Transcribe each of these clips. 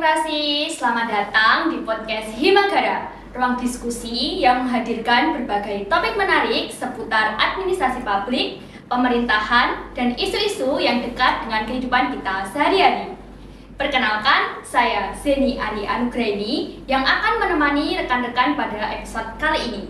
Demokrasi, selamat datang di podcast Himagara, ruang diskusi yang menghadirkan berbagai topik menarik seputar administrasi publik, pemerintahan, dan isu-isu yang dekat dengan kehidupan kita sehari-hari. Perkenalkan, saya Zeni Ari Anugraini yang akan menemani rekan-rekan pada episode kali ini.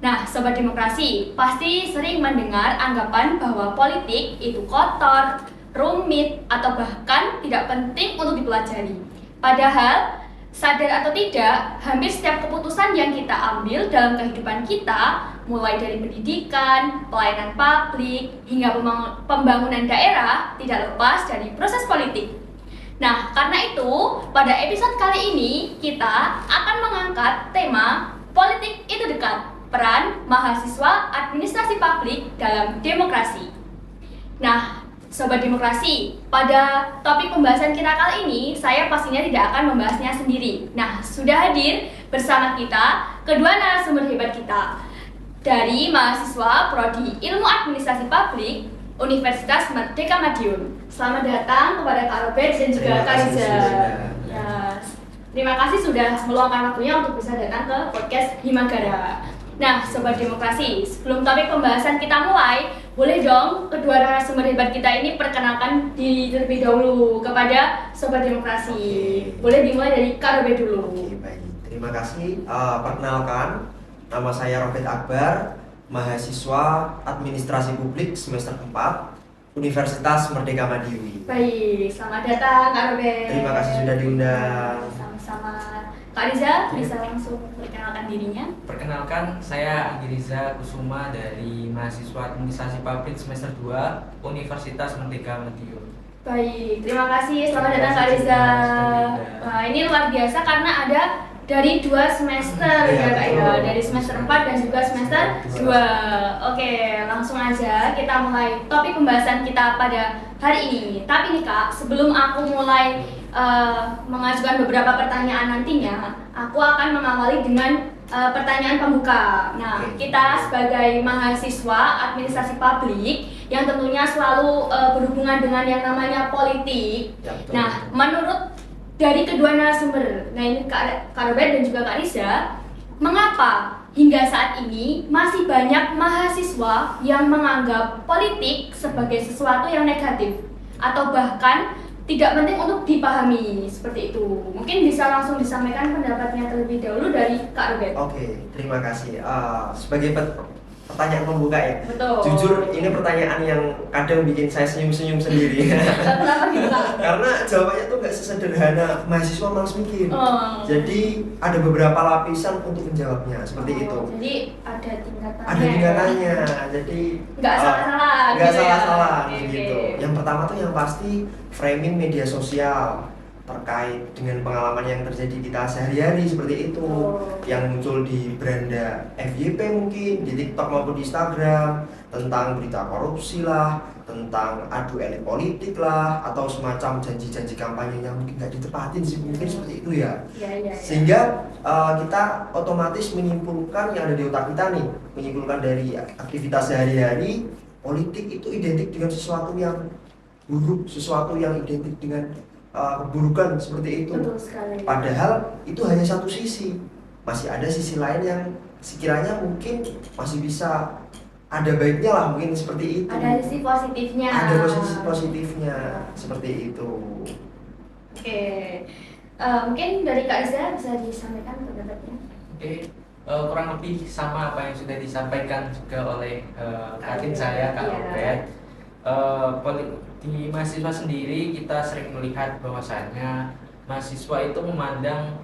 Nah, Sobat Demokrasi, pasti sering mendengar anggapan bahwa politik itu kotor, rumit, atau bahkan tidak penting untuk dipelajari. Padahal, sadar atau tidak, hampir setiap keputusan yang kita ambil dalam kehidupan kita, mulai dari pendidikan, pelayanan publik, hingga pembangunan daerah, tidak lepas dari proses politik. Nah, karena itu, pada episode kali ini, kita akan mengangkat tema politik itu dekat, peran mahasiswa administrasi publik dalam demokrasi. Nah, Sobat Demokrasi, pada topik pembahasan kita kali ini, saya pastinya tidak akan membahasnya sendiri. Nah, sudah hadir bersama kita kedua narasumber hebat kita dari mahasiswa Prodi Ilmu Administrasi Publik Universitas Merdeka Madiun. Selamat datang kepada Kak Robert dan juga Kak Riza. Ya, terima kasih sudah meluangkan waktunya untuk bisa datang ke podcast Himagara. Nah, Sobat Demokrasi, sebelum topik pembahasan kita mulai, boleh dong kedua narasumber hebat kita ini perkenalkan diri terlebih dahulu kepada Sobat Demokrasi. Boleh dimulai dari Kak Robert dulu. Oke, baik. Terima kasih. Perkenalkan, nama saya Robert Akbar, mahasiswa Administrasi Publik semester 4 Universitas Merdeka Madiun. Baik, selamat datang Kak Robert. Terima kasih sudah diundang. Sama-sama. Kak Riza, bisa langsung perkenalkan dirinya? Perkenalkan, saya Andi Riza Kusuma dari mahasiswa Administrasi Publik semester 2 Universitas Merdeka Madiun. Baik, terima kasih. Selamat datang Kak Riza. Wah, ini luar biasa karena ada dari 2 semester ya Kak ya, dari semester 4 dan juga semester 2. Oke, langsung aja kita mulai topik pembahasan kita pada hari ini. Tapi nih Kak, sebelum aku mulai mengajukan beberapa pertanyaan nantinya, aku akan mengawali dengan pertanyaan pembuka. Nah, kita sebagai mahasiswa administrasi publik yang tentunya selalu berhubungan dengan yang namanya politik. Ya, betul. Nah, menurut dari kedua narasumber, nah ini Kak Robert dan juga Kak Riza, mengapa hingga saat ini masih banyak mahasiswa yang menganggap politik sebagai sesuatu yang negatif atau bahkan tidak penting untuk dipahami seperti itu? Mungkin bisa langsung disampaikan pendapatnya terlebih dahulu dari Kak Robert. Oke, terima kasih. Sebagai pertanyaan pembuka ya. Betul. Jujur, ini pertanyaan yang kadang bikin saya senyum-senyum sendiri. Kenapa gitu Kak? Karena jawabannya tuh gak sesederhana mahasiswa malas mikir. Jadi ada beberapa lapisan untuk menjawabnya seperti itu. Jadi ada tingkatannya. Ada tingkatannya. Jadi nggak salah-salah. nggak gitu ya? salah-salah Oke, gitu. oke. Yang pertama tuh yang pasti framing media sosial terkait dengan pengalaman yang terjadi kita sehari-hari seperti itu. Yang muncul di beranda FYP mungkin di TikTok maupun di Instagram tentang berita korupsi lah, tentang adu elit politik lah, atau semacam janji-janji kampanye yang mungkin nggak ditepatin sih, mungkin seperti itu ya. Iya. Sehingga kita otomatis menyimpulkan yang ada di otak kita nih, menyimpulkan dari aktivitas sehari-hari, politik itu identik dengan sesuatu yang buruk, sesuatu yang identik dengan keburukan seperti itu. Betul sekali. Padahal itu hanya satu sisi, masih ada sisi lain yang sekiranya mungkin masih bisa ada baiknya lah, mungkin seperti itu. Ada sisi positifnya. Ada sisi positifnya seperti itu. Oke. Mungkin dari Kak Riza bisa disampaikan pendapatnya. Oke, kurang lebih sama apa yang sudah disampaikan juga oleh katin saya, Kak Iya. Robert. Di mahasiswa sendiri kita sering melihat bahwasannya mahasiswa itu memandang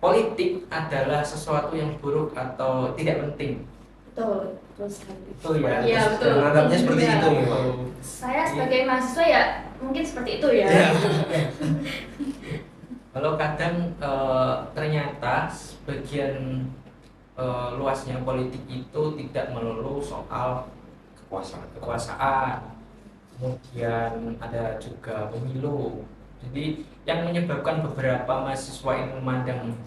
politik adalah sesuatu yang buruk atau tidak penting. Betul sekali. Betul ya? Iya, betul. Menganggapnya seperti Iya. itu. Saya sebagai mahasiswa ya mungkin seperti itu ya. Kalau kadang ternyata sebagian luasnya politik itu tidak melulu soal kekuasaan, kemudian ada juga pemilu. Jadi yang menyebabkan beberapa mahasiswa yang memandang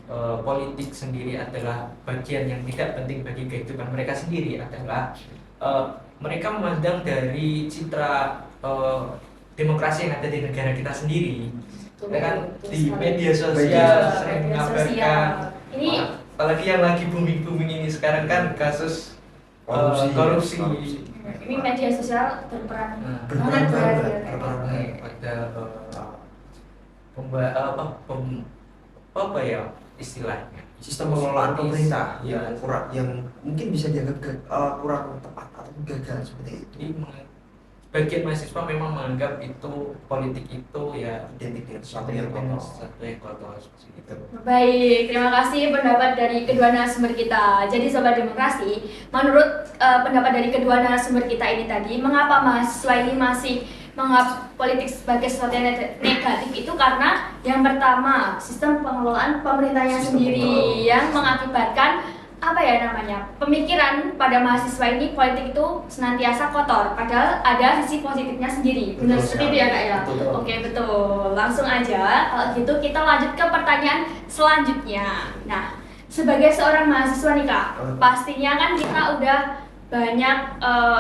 politik sendiri adalah bagian yang tidak penting bagi kehidupan mereka sendiri adalah mereka memandang dari citra demokrasi yang ada di negara kita sendiri. Ya kan di sekali. media Media sosial sosial. sering Media mengabarkan. sosial. Ini Apalagi yang lagi booming ini sekarang kan kasus korupsi. ini media sosial berperan Berperan banget banget, ya. berperan banget. Pada apa ya istilahnya Sistem pengelolaan pemerintah ya, yang mungkin bisa dianggap kurang tepat atau gagal seperti itu. Jadi bagian mahasiswa memang menganggap itu politik itu ya Identik dengan sesuatu yang kotor. sesuatu yang kotor seperti itu. Baik, terima kasih pendapat dari kedua narasumber kita. Jadi Sobat Demokrasi, menurut pendapat dari kedua narasumber kita ini tadi, mengapa mahasiswa ini masih menganggap politik sebagai sesuatu yang negatif itu karena yang pertama, sistem pengelolaan pemerintahnya Sistem sendiri pengelolaan. yang mengakibatkan apa ya namanya, pemikiran pada mahasiswa ini politik itu senantiasa kotor, padahal ada sisi positifnya sendiri. Benar Betul seperti itu sekali. ya Kak ya? Betul. Oke betul, langsung aja kalau gitu kita lanjut ke pertanyaan selanjutnya. Nah, sebagai seorang mahasiswa nih Kak, pastinya kan kita udah banyak,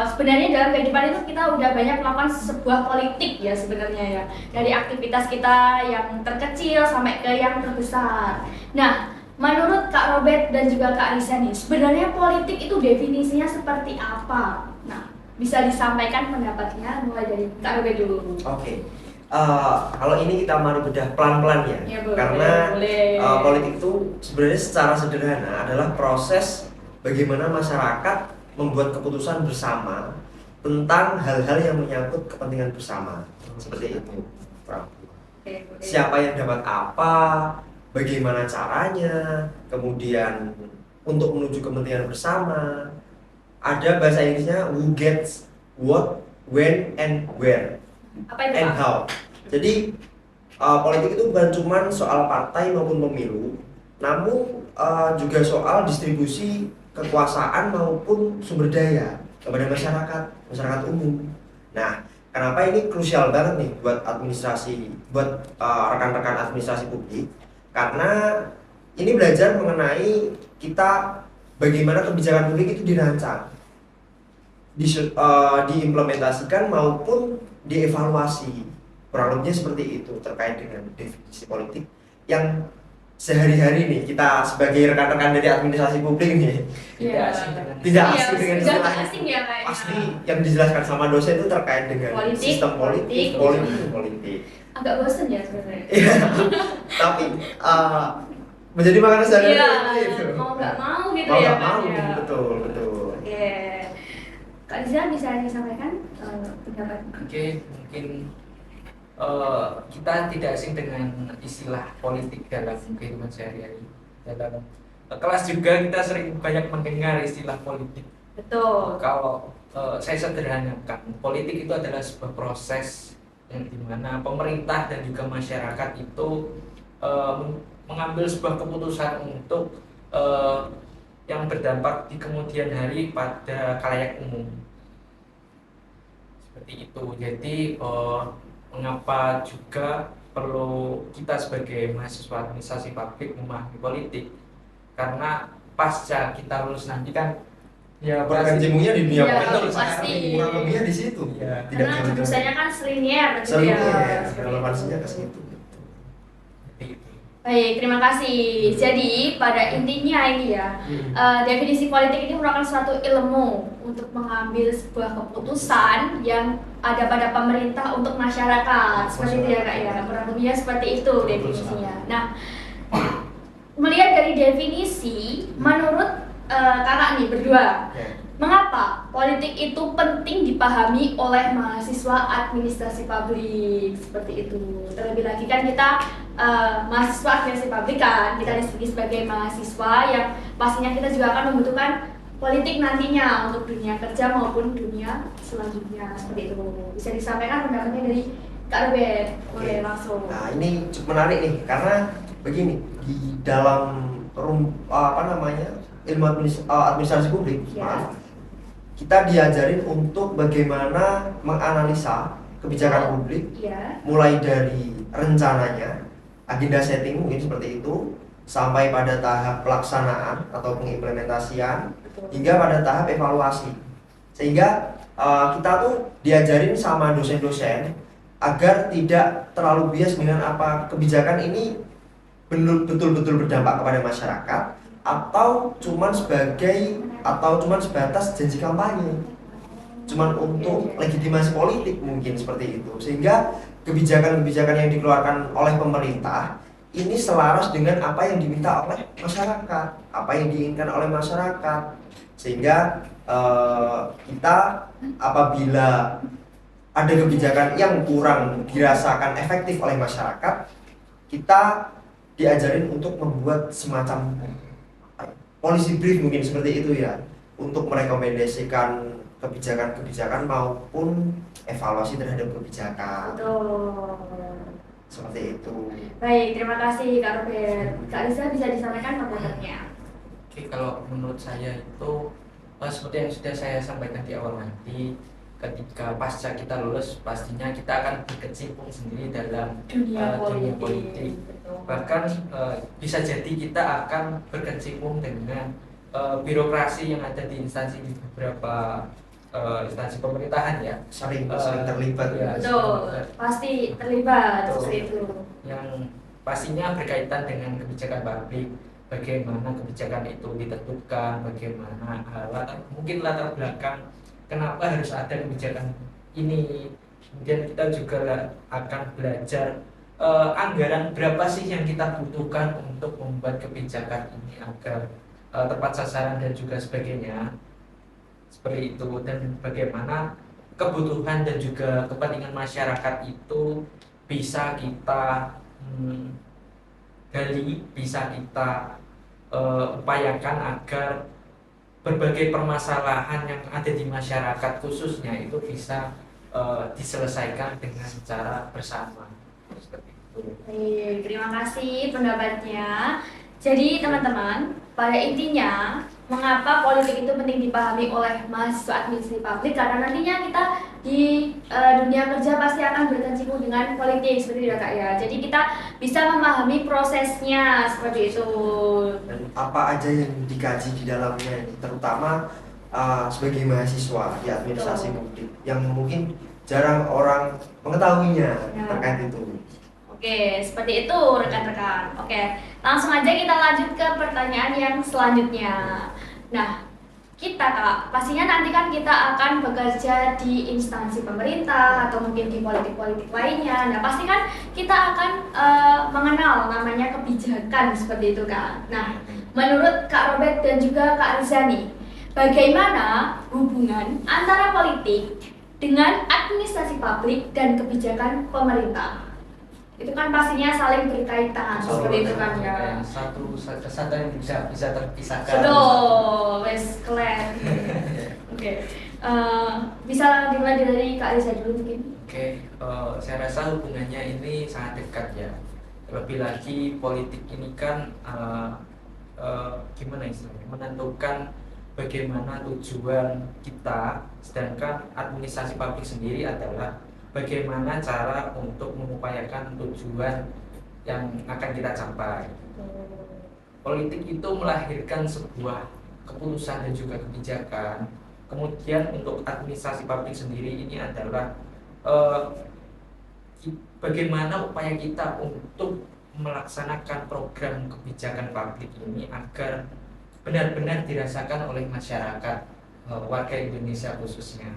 sebenarnya dalam kehidupan itu kita udah banyak melakukan sebuah politik ya sebenarnya ya, dari aktivitas kita yang terkecil sampai ke yang terbesar. Nah, menurut Kak Robert dan juga Kak Risa nih, sebenarnya politik itu definisinya seperti apa? Nah, bisa disampaikan pendapatnya mulai dari Kak Robert dulu. Oke. Kalau ini kita mari bedah pelan-pelan ya, Ya, boleh, karena boleh. politik itu sebenarnya secara sederhana adalah proses bagaimana masyarakat membuat keputusan bersama tentang hal-hal yang menyangkut kepentingan bersama, seperti itu. Oke, boleh. Siapa yang dapat apa, bagaimana caranya, kemudian untuk menuju kepentingan bersama. Ada bahasa Inggrisnya who gets what, when, and where. Apa itu And Pak? how. Jadi politik itu bukan cuma soal partai maupun pemilu, namun juga soal distribusi kekuasaan maupun sumber daya kepada masyarakat umum. Nah, kenapa ini krusial banget nih buat administrasi, buat rekan-rekan administrasi publik? Karena ini belajar mengenai kita bagaimana kebijakan publik itu dirancang, diimplementasikan maupun dievaluasi. Kurang lebihnya seperti itu terkait dengan definisi politik yang sehari-hari nih kita sebagai rekan-rekan dari administrasi publik nih Tidak asing dengan tidak Iya, asing dengan sudah istilahnya. asing ya Kak. Pasti yang dijelaskan sama dosen itu terkait dengan Politik, sistem politik. Agak bosen ya sebenarnya. Iya. Tapi menjadi makanan sehari-hari Iya, seperti itu. mau nggak mau gitu Mau ya nggak Kak, mau, ya. betul. Oke, Kak Riza bisa disampaikan pendapat? Oke, mungkin kita tidak asing dengan istilah politik dalam kehidupan sehari-hari. Dalam kelas juga kita sering banyak mendengar istilah politik. Betul. Kalau saya sederhanakan, politik itu adalah sebuah proses yang dimana pemerintah dan juga masyarakat itu mengambil sebuah keputusan untuk yang berdampak di kemudian hari pada khalayak umum. Seperti itu. Jadi mengapa juga perlu kita sebagai mahasiswa administrasi publik memahami politik, karena pasca kita lulus nanti kan ya Berkecimpungnya di dunia Iya, politik pasti. kurang lebihnya di situ. Iya. Tidak Karena jauh-jauh. jurusannya kan selinier gitu Sering ya. ya, Seperti relevansinya itu. ke situ. Seperti itu. Baik, terima kasih. Jadi pada intinya ini ya, definisi politik ini merupakan suatu ilmu untuk mengambil sebuah keputusan yang ada pada pemerintah untuk masyarakat. Seperti itu ya Kak ya, kurang lebihnya seperti itu Betul definisinya. Nah, melihat dari definisi, menurut kakak nih berdua, Ya. mengapa politik itu penting dipahami oleh mahasiswa administrasi publik seperti itu? Terlebih lagi kan kita mahasiswa administrasi publik kan, kita disebut sebagai mahasiswa yang pastinya kita juga akan membutuhkan politik nantinya untuk dunia kerja maupun dunia selanjutnya seperti itu. Bisa disampaikan pendapatnya dari Kak Robert, boleh Oke. langsung. Nah, ini cukup menarik nih karena begini, di dalam ilmu administrasi publik, Ya. maaf, kita diajarin untuk bagaimana menganalisa kebijakan publik Iya. mulai dari rencananya, agenda setting mungkin seperti itu, sampai pada tahap pelaksanaan atau pengimplementasian, Betul. hingga pada tahap evaluasi. Sehingga kita tuh diajarin sama dosen-dosen agar tidak terlalu bias dengan apa kebijakan ini betul-betul berdampak kepada masyarakat atau cuman sebatas janji kampanye, cuman untuk legitimasi politik mungkin seperti itu, sehingga kebijakan-kebijakan yang dikeluarkan oleh pemerintah ini selaras dengan apa yang diminta oleh masyarakat, apa yang diinginkan oleh masyarakat, sehingga kita apabila ada kebijakan yang kurang dirasakan efektif oleh masyarakat, kita diajarin untuk membuat semacam policy brief mungkin seperti itu ya, untuk merekomendasikan kebijakan-kebijakan maupun evaluasi terhadap kebijakan. Betul. Seperti itu. Baik, terima kasih Kak Robert. Kak Riza bisa disampaikan pendapatnya. Oke, kalau menurut saya itu seperti yang sudah saya sampaikan di awal nanti, ketika pasca kita lulus pastinya kita akan berkecimpung sendiri dalam Dunia dunia politik. politik. Betul. Bahkan bisa jadi kita akan berkecimpung dengan birokrasi yang ada di instansi di beberapa instansi pemerintahan ya, Sering terlibat. ya, Betul, pasti terlibat Betul. seperti itu. yang pastinya berkaitan dengan kebijakan publik, bagaimana kebijakan itu ditentukan, bagaimana mungkin latar belakang kenapa harus ada kebijakan ini. Kemudian kita juga akan belajar anggaran berapa sih yang kita butuhkan untuk membuat kebijakan ini agar tepat sasaran dan juga sebagainya, seperti itu. Dan bagaimana kebutuhan dan juga kepentingan masyarakat itu bisa kita gali, bisa kita upayakan agar berbagai permasalahan yang ada di masyarakat khususnya itu bisa diselesaikan dengan cara bersama, seperti itu. Baik, terima kasih pendapatnya. Jadi teman-teman, pada intinya mengapa politik itu penting dipahami oleh mahasiswa administrasi publik, karena nantinya kita di dunia kerja pasti akan berkecimpung dengan politik seperti itu ya Kak ya. Jadi kita bisa memahami prosesnya seperti itu. Dan apa aja yang dikaji di dalamnya, terutama sebagai mahasiswa di administrasi publik yang mungkin jarang orang mengetahuinya Ya. terkait itu. Oke, seperti itu rekan-rekan. Oke, langsung aja kita lanjut ke pertanyaan yang selanjutnya. Nah, kita Kak, pastinya nanti kan kita akan bekerja di instansi pemerintah atau mungkin di politik-politik lainnya. Nah, pasti kan kita akan mengenal namanya kebijakan seperti itu Kak. Nah, menurut Kak Robert dan juga Kak Riza nih, bagaimana hubungan antara politik dengan administrasi publik dan kebijakan pemerintah? Itu kan pastinya saling berkaitan seperti itu kan ya. Satu kesatuan yang bisa terpisahkan. Betul, wes keren. Oke, bisa dimulai dari Kak Riza dulu mungkin. Oke, saya rasa hubungannya ini sangat dekat ya. Lebih lagi politik ini kan gimana istilahnya, menentukan bagaimana tujuan kita, sedangkan administrasi publik sendiri adalah bagaimana cara untuk mengupayakan tujuan yang akan kita capai. Politik itu melahirkan sebuah keputusan dan juga kebijakan. Kemudian untuk administrasi publik sendiri ini adalah bagaimana upaya kita untuk melaksanakan program kebijakan publik ini agar benar-benar dirasakan oleh masyarakat, warga Indonesia khususnya.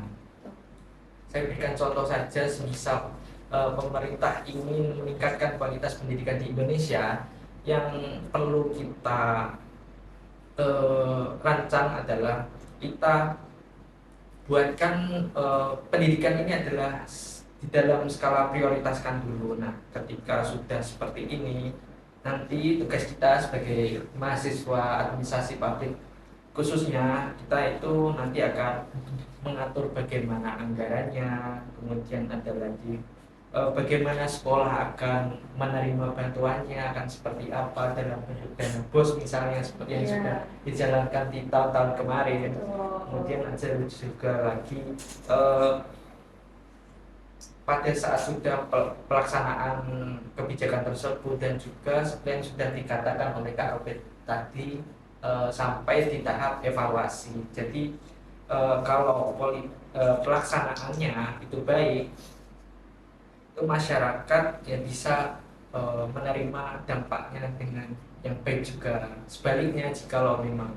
Saya berikan contoh saja, semisal pemerintah ingin meningkatkan kualitas pendidikan di Indonesia, yang perlu kita rancang adalah kita buatkan pendidikan ini adalah di dalam skala prioritaskan dulu. Nah, ketika sudah seperti ini, nanti tugas kita sebagai mahasiswa administrasi publik khususnya, kita itu nanti akan mengatur bagaimana anggarannya, kemudian ada lagi bagaimana sekolah akan menerima bantuannya, akan seperti apa dalam bentuk dana BOS misalnya, seperti yang sudah dijalankan di tahun-tahun kemarin. Kemudian ada juga lagi pada saat sudah pelaksanaan kebijakan tersebut, dan juga seperti yang sudah dikatakan oleh Kak Robert tadi, sampai di tahap evaluasi. Jadi kalau pelaksanaannya itu baik, masyarakat ya bisa menerima dampaknya dengan yang baik juga. Sebaliknya jikalau memang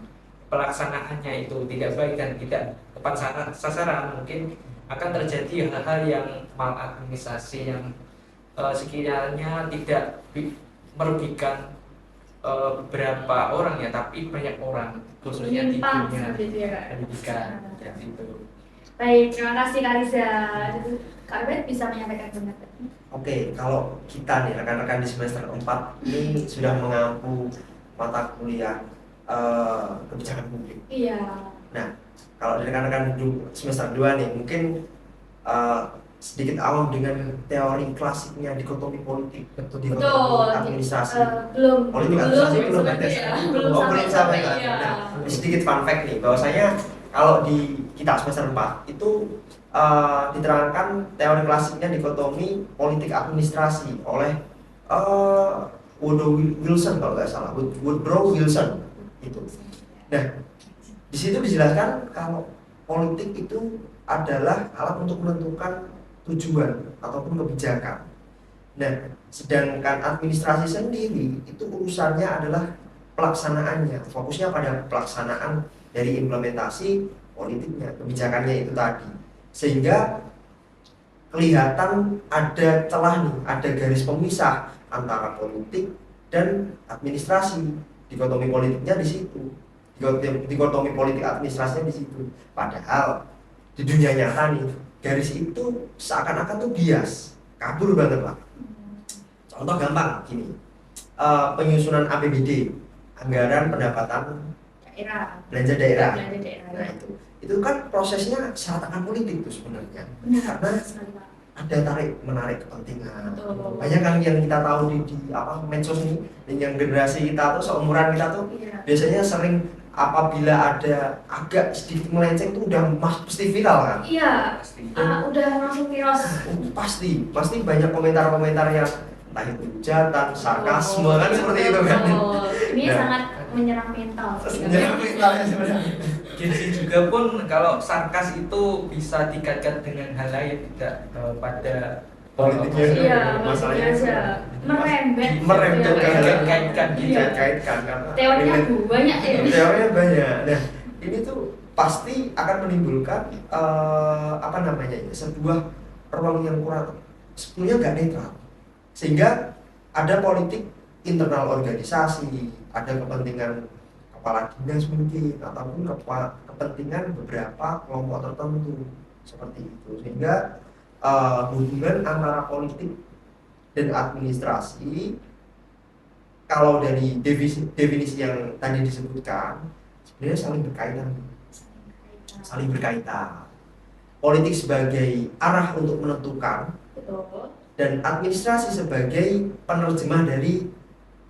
pelaksanaannya itu tidak baik dan tidak tepat sasaran, mungkin akan terjadi hal-hal yang maladministrasi yang sekiranya tidak merugikan beberapa orang ya, tapi banyak orang khususnya di Menyimpang dunia seperti itu ya, Kak. pendidikan ya, itu. Baik, terima kasih Kak Riza. Kak Albert bisa menyampaikan pendapat. Oke, kalau kita nih rekan-rekan di semester 4 ini sudah mengampu mata kuliah kebijakan publik. Iya. Nah, kalau dari rekan-rekan semester 2 nih mungkin sedikit awam dengan teori klasiknya dikotomi politik, dikotomi Betul. administrasi. Belum. Politik administrasi belum ada. seperti ya. Belum Oh, sampai belum sampai kan. iya. Nah, sedikit fun fact nih bahwasanya kalau di kita semester 4 itu diterangkan teori klasiknya dikotomi politik administrasi oleh Woodrow Wilson kalau nggak salah, Woodrow Wilson itu. Nah, di situ dijelaskan kalau politik itu adalah alat untuk menentukan tujuan ataupun kebijakan. Nah, sedangkan administrasi sendiri itu urusannya adalah pelaksanaannya, fokusnya pada pelaksanaan dari implementasi politiknya, kebijakannya itu tadi. Sehingga kelihatan ada celah nih, ada garis pemisah antara politik dan administrasi. Dikotomi politiknya di situ. Dikotomi politik administrasinya di situ. Padahal di dunia nyata nih, garis itu seakan-akan tuh bias, kabur banget lah. Contoh gampang gini, penyusunan APBD, anggaran pendapatan Daerah. belanja daerah. Belanja daerah. Nah itu kan prosesnya syarat akan politik tuh sebenarnya. Benar. Karena Sekali, Pak. ada tarik menarik kepentingan. Betul. Banyak kan yang kita tahu di medsos nih, dan yang generasi kita tuh seumuran kita tuh Iya. biasanya sering apabila ada agak sedikit melenceng tuh udah pasti viral kan. Iya. Pasti. Udah langsung kios. Pasti banyak komentar-komentar yang entah itu hujatan, sarkasme kan seperti itu kan. Betul. Ini Nah. sangat menyerang mental. Menyerang mentalnya sebenarnya. Gen-Z juga pun kalau sarkas itu bisa dikaitkan dengan hal lain, tidak pada Politiknya itu Iya, masalahnya maksudnya aja merembet. merembet gitu ya, Kak. kaitkan Iya. dikaitkan karena Teorinya banyak ya. teorinya banyak. Nah, ini tuh pasti akan menimbulkan sebuah ruang yang kurang sebenarnya nggak netral, sehingga ada politik internal organisasi, ada kepentingan kepala dinas mungkin ataupun kepentingan beberapa kelompok tertentu seperti itu, sehingga hubungan antara politik dan administrasi kalau dari definisi yang tadi disebutkan sebenarnya saling berkaitan. Politik sebagai arah untuk menentukan Betul. dan administrasi sebagai penerjemah dari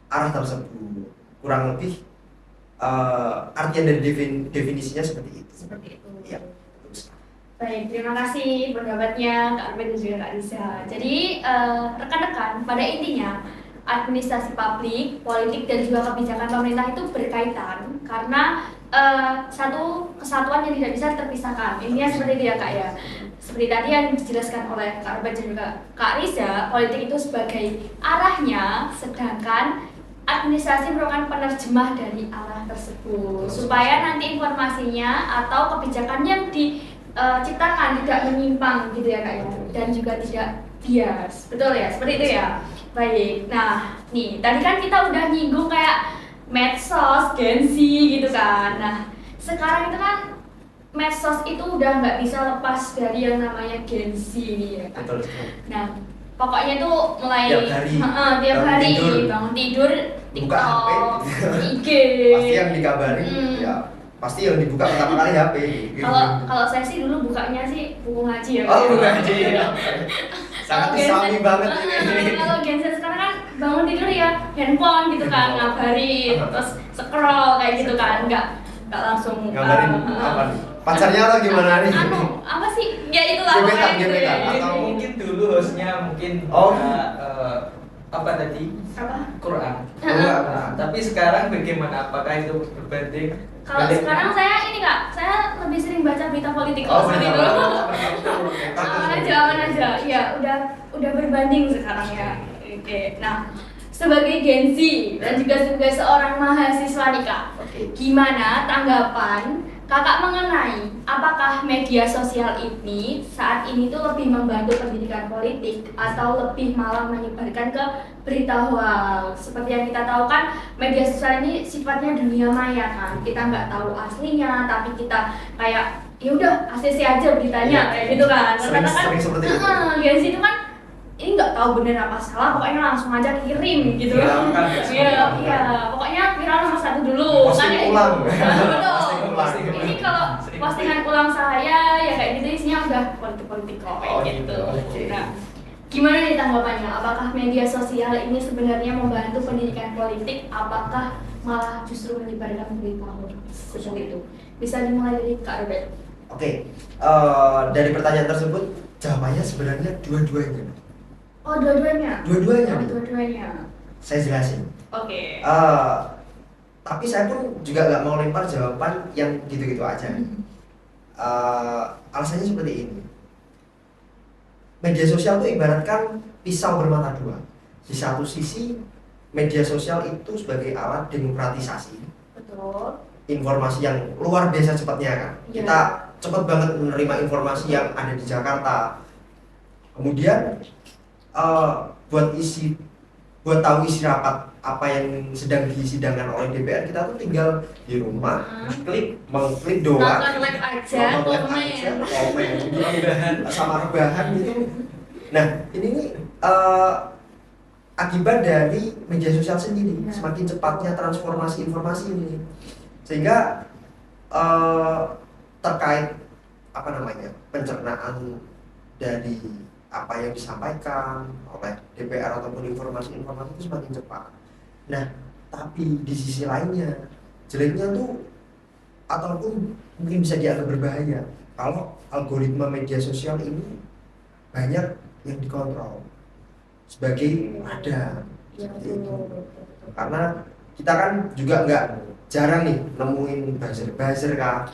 arah tersebut. Kurang lebih artian dari definisinya seperti itu. Seperti itu. Iya. Baik, terima kasih pendapatnya Kak Arben dan juga Kak Risa. Jadi rekan-rekan, pada intinya administrasi publik, politik dan juga kebijakan pemerintah itu berkaitan karena satu kesatuan yang tidak bisa terpisahkan. Intinya seperti itu ya Kak ya. Seperti tadi yang dijelaskan oleh Kak Arben dan juga Kak Risa, politik itu sebagai arahnya, sedangkan administrasi merupakan penerjemah dari arah tersebut supaya nanti informasinya atau kebijakan yang diciptakan tidak menyimpang gitu ya Kak ya, dan juga tidak bias, betul ya, seperti itu ya. Baik, nah nih tadi kan kita udah nyinggung kayak medsos, Gen Z gitu kan. Nah sekarang itu kan medsos itu udah nggak bisa lepas dari yang namanya Gen Z nih ya Kak. Betul. Nah pokoknya tuh mulai Tiap hari, tiap bangun hari tidur. bangun tidur, Buka TikTok, HP. IG. Pasti yang dikabarin ya pasti yang dibuka pertama kali HP. Kalau saya sih dulu bukanya sih buku ngaji ya. Oh, buku ngaji. Sangat Kalau islami Gen Z- banget ini. Kalau Gen Z sekarang kan bangun tidur ya handphone gitu kan, ngabarin, terus scroll kayak gitu kan, nggak langsung Ngabarin apa nih? Pacarnya atau gimana nih? apa sih? Ya itulah Gebetan, pokoknya gitu gebetan. ya. atau mungkin dulu hostnya mungkin Oh. apa tadi Apa? Quran. Nah, Tapi sekarang bagaimana? Apakah itu berbanding? Kalau banding- sekarang saya ini Kak, saya lebih sering baca berita politik Oh, kalau seperti itu. benar. Aman aja, iya udah berbanding sekarang ya. Oke. Nah, sebagai Gen Z dan juga sebagai seorang mahasiswa nih Kak, gimana tanggapan Kakak mengenai apakah media sosial ini saat ini tuh lebih membantu pendidikan politik atau lebih malah menyebarkan ke berita hoax? Seperti yang kita tahu kan, media sosial ini sifatnya dunia maya kan, kita nggak tahu aslinya, tapi kita kayak ya udah ACC aja beritanya kayak gitu kan. Sering seperti itu. Gen Z itu kan ini nggak tahu bener apa salah, pokoknya langsung aja kirim gitu. Iya, pokoknya viral nomor 1 dulu. Posting ulang. Betul. Ini kalau postingan ulang saya ya kayak gitu isinya udah politik kok kayak gitu. Nah, gimana nih tanggapannya? Apakah media sosial ini sebenarnya membantu pendidikan politik? Apakah malah justru menyebarkan berita hoax seperti itu? Bisa dimulai dari Kak Robert. Oke, dari pertanyaan tersebut jawabannya sebenarnya dua-duanya. Oh, dua-duanya? Dua-duanya. Dua-duanya. Saya jelasin. Oke. Tapi saya pun juga nggak mau lempar jawaban yang gitu-gitu aja. Alasannya seperti ini. Media sosial itu ibaratkan pisau bermata dua. Di satu sisi, media sosial itu sebagai alat demokratisasi. Betul. Informasi yang luar biasa cepatnya kan. Ya. Kita cepat banget menerima informasi yang ada di Jakarta. Kemudian buat tahu isi rapat apa yang sedang disidangkan oleh DPR, kita tuh tinggal di rumah mengklik doang, nonton live aja, komen sama rebahan gitu. Nah ini akibat dari media sosial sendiri, semakin cepatnya transformasi informasi ini, sehingga terkait pencernaan dari apa yang disampaikan oleh DPR ataupun informasi-informasi itu semakin cepat. Nah, tapi di sisi lainnya, jeleknya tuh ataupun mungkin bisa dianggap berbahaya kalau algoritma media sosial ini banyak yang dikontrol sebagai wadah seperti itu. Karena kita kan juga nggak jarang nih nemuin buzzer kan,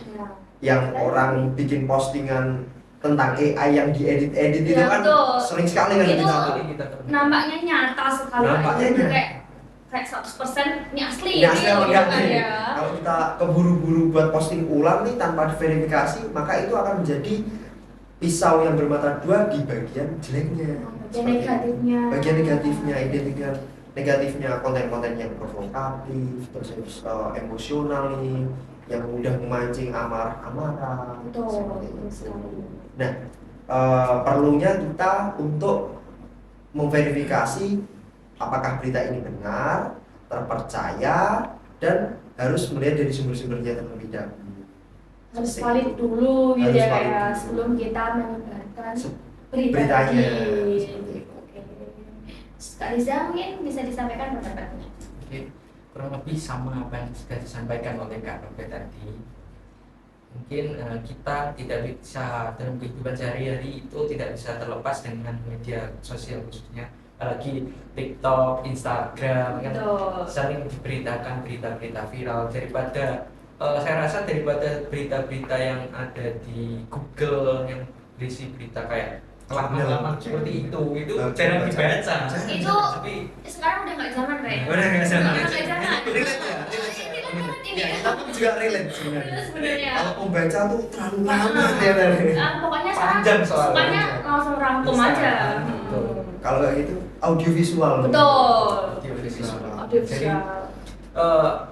yang orang bikin postingan tentang AI yang diedit-edit itu kan betul. Sering sekali kan itu kita nampaknya nyata sekali. Nampaknya kayak 100% ini asli. Ini asli apa enggak nih? Ya. Kalau kita keburu-buru buat posting ulang nih tanpa diverifikasi, maka itu akan menjadi pisau yang bermata dua di bagian jeleknya. Bagian negatifnya. Bagian negatifnya, identitas negatifnya, konten-konten yang provokatif, terus emosional nih, yang mudah memancing amarah-amarah. Betul. Nah, perlunya kita untuk memverifikasi apakah berita ini benar, terpercaya, dan harus melihat dari sumber-sumbernya terlebih dahulu. Harus valid dulu gitu ya kayak sebelum kita menyebarkan beritanya. Oke. Kak Riza mungkin bisa disampaikan pendapatnya. Oke, kurang lebih sama apa yang sudah disampaikan oleh Kak Robert tadi. Mungkin kita tidak bisa dalam kehidupan sehari-hari itu tidak bisa terlepas dengan media sosial, khususnya apalagi TikTok, Instagram kan sering diberitakan berita-berita viral. Daripada saya rasa daripada berita-berita yang ada di Google yang berisi berita kayak lama-lama seperti itu jarang dibaca. Itu tapi sekarang udah nggak zaman kayak. Udah nggak zaman. Ya, kita pun juga relate sebenarnya. Kalau membaca tuh terlalu lama pokoknya sekarang panjang soalnya. sukanya langsung rangkum aja. Kalau kayak gitu audiovisual. Betul. Audiovisual. Jadi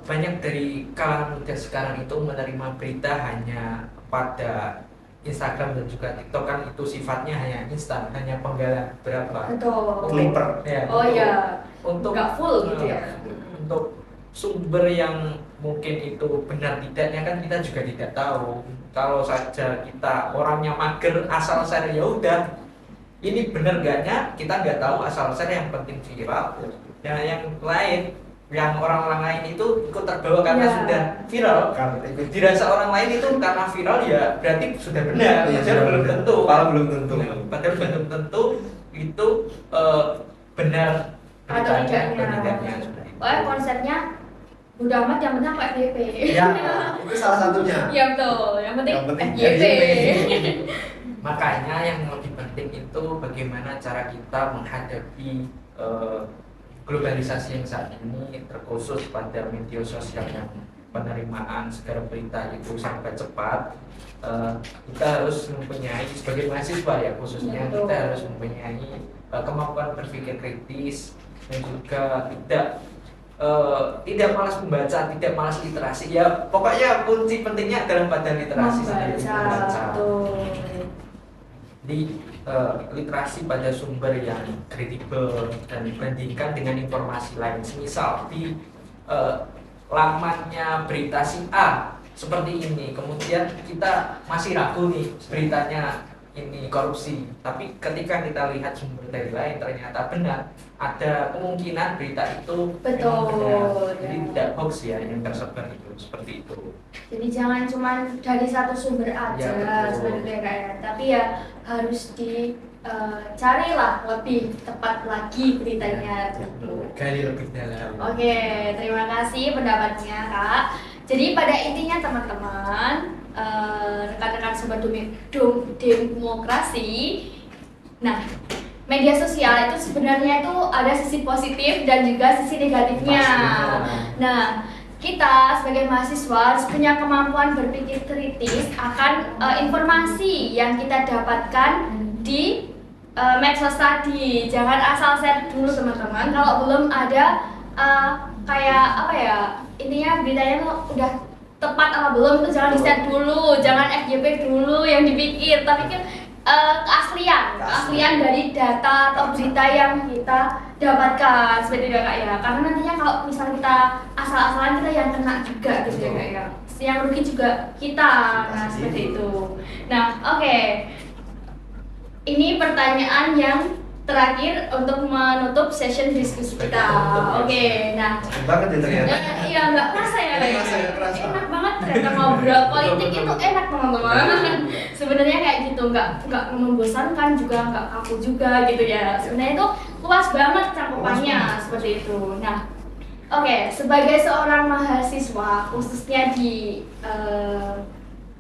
banyak dari kalangan muda sekarang itu menerima berita hanya pada Instagram dan juga TikTok, kan itu sifatnya hanya instan, hanya penggalan berapa. Betul. Clipper. Ya, untuk nggak full gitu ya. Untuk sumber yang mungkin itu benar tidaknya kan kita juga tidak tahu. Kalau saja kita orangnya mager asal share ya udah, ini benar gaknya kita nggak tahu, asal share yang penting viral. Dan yang lain, yang orang-orang lain itu ikut terbawa karena sudah viral. Dirasa orang lain itu karena viral ya berarti sudah benar. Padahal belum tentu. Padahal belum tentu itu benar beritanya atau tidaknya. Konsepnya udah amat yang penting FYP. Ya, itu salah satunya. Iya betul. Yang penting FYP. Makanya yang lebih penting itu bagaimana cara kita menghadapi globalisasi yang saat ini, terkhusus pada media sosial yang penerimaan segala berita itu sangat cepat. Kita harus mempunyai sebagai mahasiswa ya khususnya, kita harus mempunyai kemampuan berpikir kritis dan juga tidak malas membaca, tidak malas literasi. Ya pokoknya kunci pentingnya dalam pada literasi sendiri, membaca. Jadi literasi pada sumber yang kredibel dan dibandingkan dengan informasi lain. Misal di lamannya berita si A seperti ini, kemudian kita masih ragu nih beritanya ini korupsi, tapi ketika kita lihat sumber dari lain ternyata benar, ada kemungkinan berita itu memang benar. Jadi tidak hoax ya yang tersebar itu, seperti itu. Jadi jangan cuma dari satu sumber aja sebenarnya kayak, tapi ya harus dicarilah lebih tepat lagi beritanya. Gali lebih dalam. Oke, terima kasih pendapatnya Kak. Jadi pada intinya teman-teman, rekan-rekan sobat demokrasi, nah media sosial itu sebenarnya itu ada sisi positif dan juga sisi negatifnya. Nah, kita sebagai mahasiswa harus punya kemampuan berpikir kritis akan informasi yang kita dapatkan di medsos tadi. Jangan asal share dulu teman-teman. Kalau belum ada kayak apa ya, intinya beritanya tuh udah tepat apa belum itu jangan di-share dulu, jangan FYP dulu yang dipikir, tapi kan keaslian dari data atau berita yang kita dapatkan seperti itu ya Kak ya. Karena nantinya kalau misalnya kita asal-asalan kita yang kena juga gitu ya Kak ya. Yang rugi juga kita, nah seperti itu. Nah oke. Ini pertanyaan yang terakhir untuk menutup session diskusi kita. Oke, nah. Banget ya ternyata. Iya, nggak kerasa ya kayak. Enak banget ternyata ngobrol politik itu enak teman-teman. Sebenarnya kayak gitu, nggak membosankan juga, nggak kaku juga gitu ya. Sebenarnya itu luas banget cakupannya seperti itu. Nah, oke, sebagai seorang mahasiswa khususnya di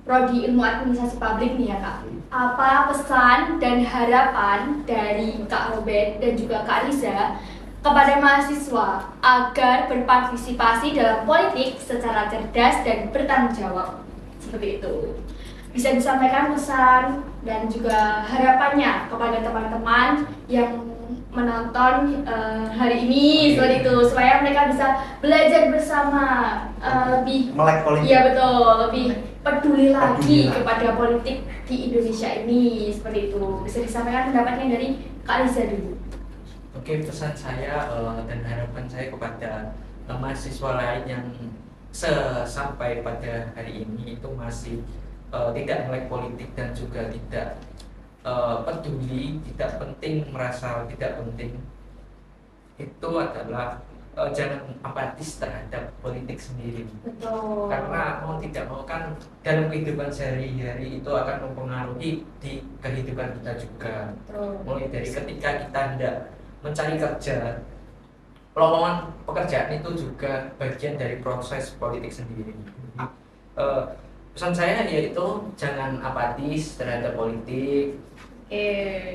Prodi Ilmu Administrasi Publik nih ya Kak, apa pesan dan harapan dari Kak Robert dan juga Kak Riza kepada mahasiswa agar berpartisipasi dalam politik secara cerdas dan bertanggung jawab? Seperti itu. Bisa disampaikan pesan dan juga harapannya kepada teman-teman yang menonton hari ini seperti itu, supaya mereka bisa belajar bersama, lebih melek politik. Iya betul, lebih peduli lagi kepada politik di Indonesia ini seperti itu. Bisa disampaikan pendapatnya dari Kak Riza dulu. Oke, pesan saya dan harapan saya kepada mahasiswa lain yang sampai pada hari ini itu masih tidak melek politik dan juga tidak peduli, tidak penting, merasa tidak penting, itu adalah jangan apatis terhadap politik sendiri. Betul. Karena mau tidak mau kan dalam kehidupan sehari-hari itu akan mempengaruhi di kehidupan kita juga. Betul. Mulai dari ketika kita hendak mencari kerja, lowongan pekerjaan itu juga bagian dari proses politik sendiri. Pesan saya yaitu jangan apatis terhadap politik.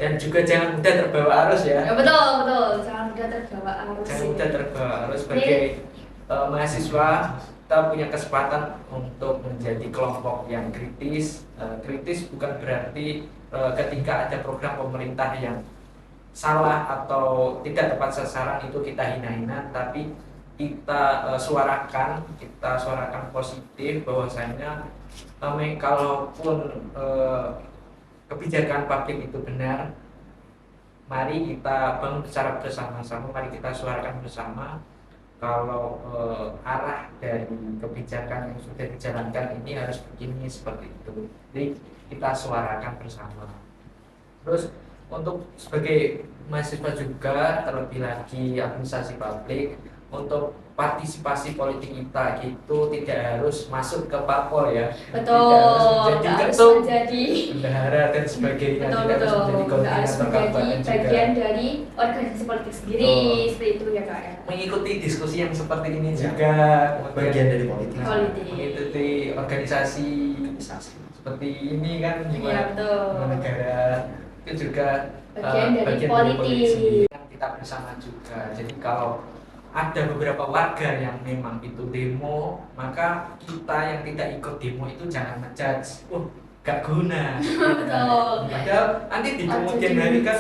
Dan juga jangan mudah terbawa arus ya. Ya betul, jangan mudah terbawa arus. Jangan mudah terbawa arus. Sebagai mahasiswa kita punya kesempatan untuk menjadi kelompok yang kritis. Kritis bukan berarti ketika ada program pemerintah yang salah atau tidak tepat sasaran itu kita hina-hina, tapi kita suarakan positif bahwasanya kalaupun kebijakan publik itu benar, mari kita bangun secara bersama-sama, mari kita suarakan bersama kalau arah dari kebijakan yang sudah dijalankan ini harus begini, seperti itu. Jadi kita suarakan bersama. Terus untuk sebagai mahasiswa juga, terlebih lagi administrasi publik, untuk partisipasi politik kita itu tidak harus masuk ke parpol ya. Betul, tidak harus menjadi bendahara dan sebagainya. Betul, tidak harus menjadi koordinator kampanye juga. Bagian dari organisasi politik sendiri, seperti itu ya Kak ya. Mengikuti diskusi yang seperti ini juga bagian dari politik. Mengikuti organisasi seperti ini kan Iya, betul. negara itu juga Bagian dari bagian politik. yang kita bersama juga. Jadi kalau ada beberapa warga yang memang itu demo, maka kita yang tidak ikut demo itu jangan ngejudge, gak guna. Betul. Padahal nanti di kemudian hari kan,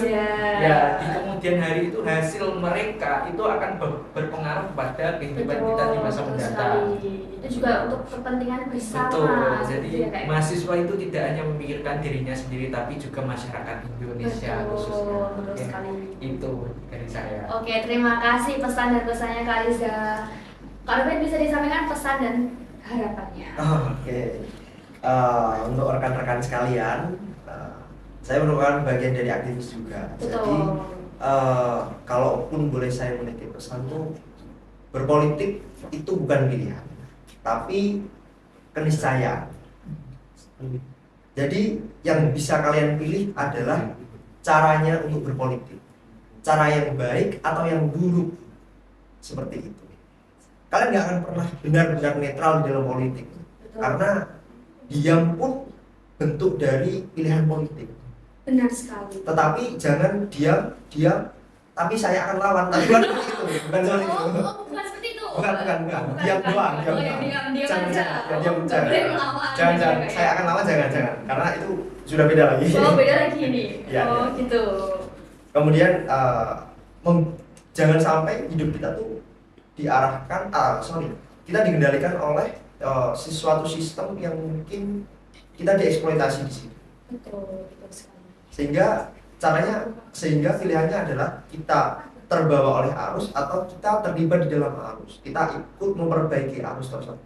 ya di kemudian hari itu hasil mereka itu akan berpengaruh pada kehidupan kita di masa mendatang. Itu juga untuk kepentingan bersama. Betul. Jadi gitu ya, kayak. mahasiswa itu tidak hanya memikirkan dirinya sendiri, tapi juga masyarakat Indonesia khususnya. Betul Ya, sekali. itu dari saya. Oke, terima kasih pesan dan pesannya Kak Riza. Kak Ruben bisa disampaikan pesan dan harapannya. Oke. Untuk rekan-rekan sekalian, saya merupakan bagian dari aktivis juga. Betul. Jadi kalaupun boleh saya menitip pesan tuh, berpolitik itu bukan pilihan, tapi keniscayaan. Jadi yang bisa kalian pilih adalah caranya untuk berpolitik, cara yang baik atau yang buruk, seperti itu. Kalian nggak akan pernah benar-benar netral di dalam politik, Betul. karena diam pun bentuk dari pilihan politik. Benar sekali. Tetapi jangan diam, tapi saya akan lawan. Tapi bukan seperti itu, bukan seperti itu. Bukan seperti itu. Bukan. Diam doang, diam Oh, ya, doang. diam Jangan, aja. jangan, diam, Nggak jangan. boleh melawan. Jangan, Gitu, saya akan lawan, jangan, karena itu sudah beda lagi. Oh, beda lagi nih. Ya, Oh, ya. gitu. Kemudian jangan sampai hidup kita tuh diarahkan, kita dikendalikan oleh suatu sistem yang mungkin kita dieksploitasi di sini. Betul sekali. Sehingga pilihannya adalah kita terbawa oleh arus atau kita terlibat di dalam arus. Kita ikut memperbaiki arus tersebut.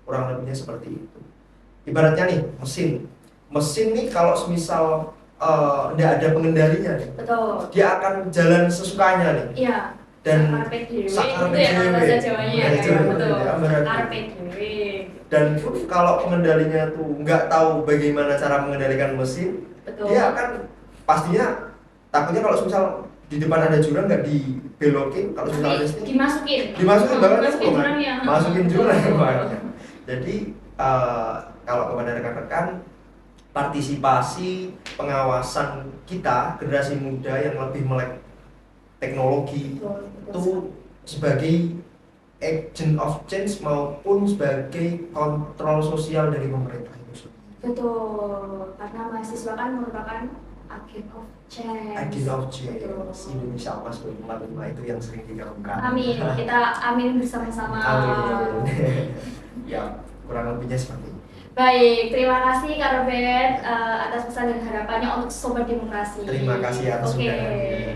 Kurang lebihnya seperti itu. Ibaratnya nih mesin nih kalau semisal tidak ada pengendalinya nih, Betul. dia akan jalan sesukanya nih. Iya. Dan karpet dewe itu sakarpet ya kalau bahasa dewe. Jawanya Bahasa ya, Jawa, betul. ya, berarti. Karpet dewe. Dan kalau pengendalinya tuh nggak tahu bagaimana cara mengendalikan mesin, Betul. dia akan pastinya takutnya kalau misal di depan ada jurang nggak dibelokin, kalau misal ada stick dimasukin banget masukin itu, jurangnya. masukin jurang Betul. banget. Jadi kalau kepada rekan-rekan, partisipasi pengawasan kita generasi muda yang lebih melek teknologi Betul itu sebagai agent of change maupun sebagai kontrol sosial dari pemerintah itu sendiri. Betul, karena mahasiswa kan merupakan agent of change. Agent of change Betul. Indonesia Emas 2045 itu yang sering digaungkan. Amin, kita amin bersama-sama. Amin. Ya, kurang lebihnya seperti itu. Baik, terima kasih Kak Robert atas pesan dan harapannya untuk Sobat Demokrasi. Terima kasih atas Oke. undangannya.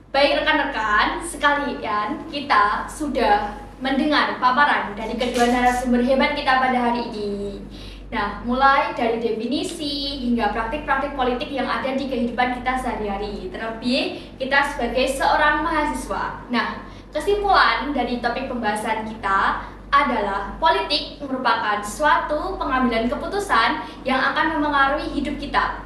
Baik rekan-rekan sekalian, kita sudah mendengar paparan dari kedua narasumber hebat kita pada hari ini. Nah, mulai dari definisi hingga praktik-praktik politik yang ada di kehidupan kita sehari-hari. Terlebih kita sebagai seorang mahasiswa. Nah, kesimpulan dari topik pembahasan kita adalah politik merupakan suatu pengambilan keputusan yang akan memengaruhi hidup kita.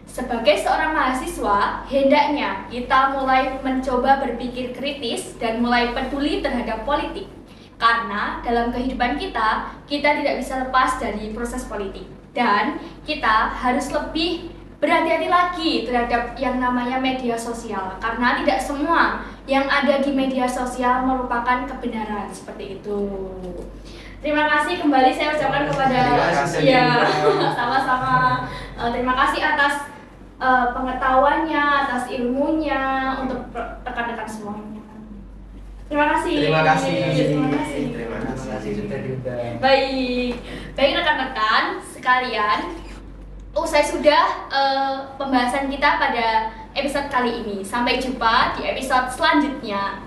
Sebagai seorang mahasiswa, hendaknya kita mulai mencoba berpikir kritis dan mulai peduli terhadap politik. Karena dalam kehidupan kita tidak bisa lepas dari proses politik. Dan kita harus lebih berhati-hati lagi terhadap yang namanya media sosial. Karena tidak semua yang ada di media sosial merupakan kebenaran, seperti itu. Terima kasih kembali saya ucapkan kepada sama-sama. Terima kasih atas pengetahuannya, atas ilmunya untuk rekan-rekan semuanya. Terima kasih. Terima kasih. Terima kasih sudah diundang. Baik rekan-rekan sekalian, usai sudah pembahasan kita pada episode kali ini. Sampai jumpa di episode selanjutnya.